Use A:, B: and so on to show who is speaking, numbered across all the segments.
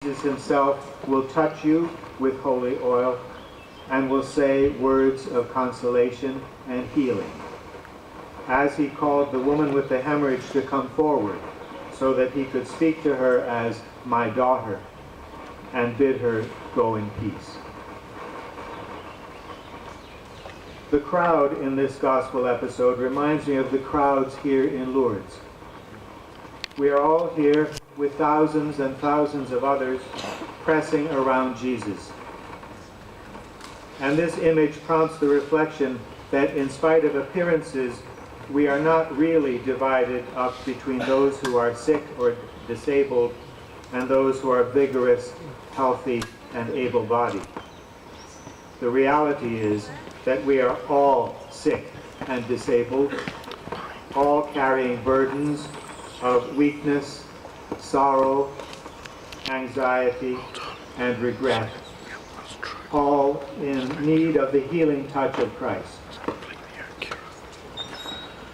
A: Jesus himself will touch you with holy oil and will say words of consolation and healing, as he called the woman with the hemorrhage to come forward so that he could speak to her as my daughter and bid her go in peace. The crowd in this gospel episode reminds me of the crowds here in Lourdes. We are all here with thousands and thousands of others pressing around Jesus. And this image prompts the reflection that in spite of appearances, we are not really divided up between those who are sick or disabled and those who are vigorous, healthy, and able-bodied. The reality is that we are all sick and disabled, all carrying burdens of weakness, sorrow, anxiety, and regret, all in need of the healing touch of Christ.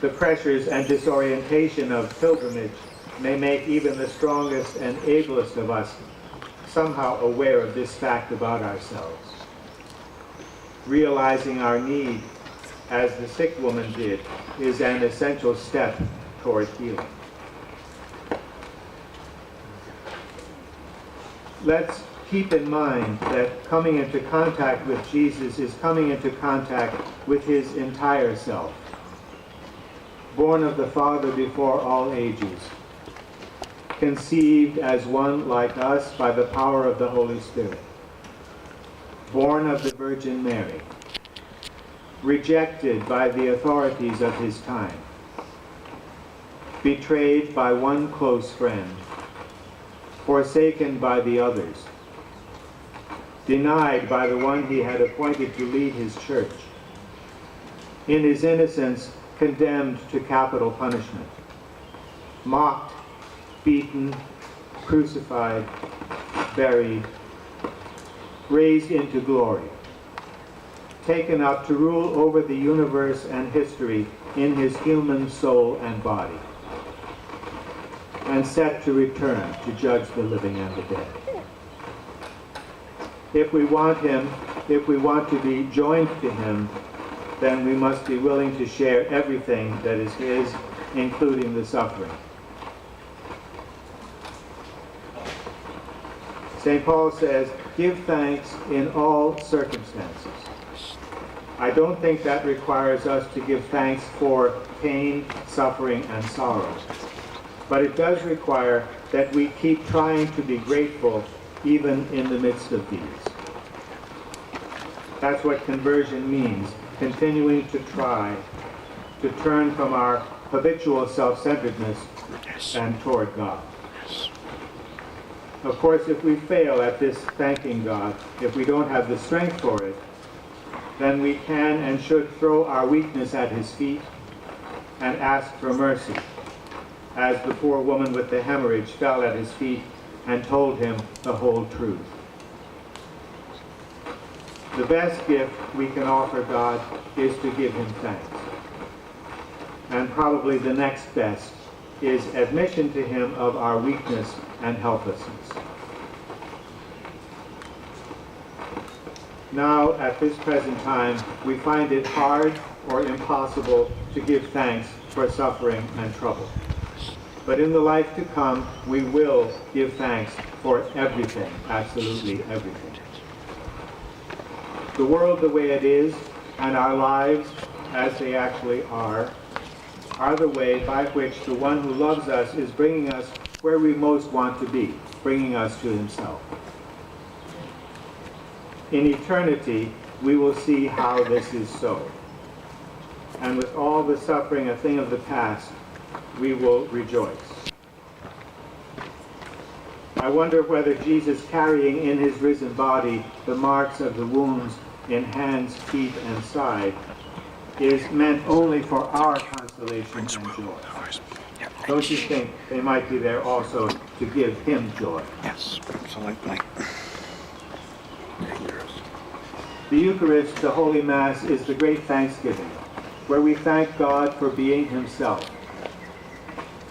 A: The pressures and disorientation of pilgrimage may make even the strongest and ablest of us somehow aware of this fact about ourselves. Realizing our need, as the sick woman did, is an essential step toward healing. Let's keep in mind that coming into contact with Jesus is coming into contact with his entire self. Born of the Father before all ages, conceived as one like us by the power of the Holy Spirit, born of the Virgin Mary, rejected by the authorities of his time, betrayed by one close friend, forsaken by the others, denied by the one he had appointed to lead his church, in his innocence condemned to capital punishment, mocked, beaten, crucified, buried, raised into glory, taken up to rule over the universe and history in his human soul and body, and set to return to judge the living and the dead. If we want him, if we want to be joined to him, then we must be willing to share everything that is his, including the suffering. St. Paul says, give thanks in all circumstances. I don't think that requires us to give thanks for pain, suffering, and sorrow. But it does require that we keep trying to be grateful even in the midst of these. That's what conversion means, continuing to try to turn from our habitual self-centeredness and toward God. Of course, if we fail at this thanking God, if we don't have the strength for it, then we can and should throw our weakness at his feet and ask for mercy, as the poor woman with the hemorrhage fell at his feet and told him the whole truth. The best gift we can offer God is to give him thanks. And probably the next best is admission to him of our weakness and helplessness. Now, at this present time, we find it hard or impossible to give thanks for suffering and trouble. But in the life to come, we will give thanks for everything, absolutely everything. The world the way it is, and our lives as they actually are the way by which the one who loves us is bringing us where we most want to be, bringing us to himself. In eternity, we will see how this is so. And with all the suffering a thing of the past, we will rejoice. I wonder whether Jesus, carrying in his risen body the marks of the wounds in hands, feet, and side, is meant only for our consolation and joy. Don't you think they might be there also to give him joy?
B: Yes, absolutely.
A: The Eucharist, the Holy Mass, is the great thanksgiving, where we thank God for being himself.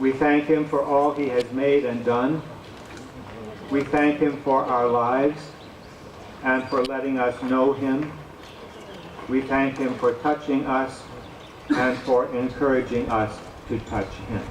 A: We thank him for all he has made and done. We thank him for our lives and for letting us know him. We thank him for touching us and for encouraging us to touch him.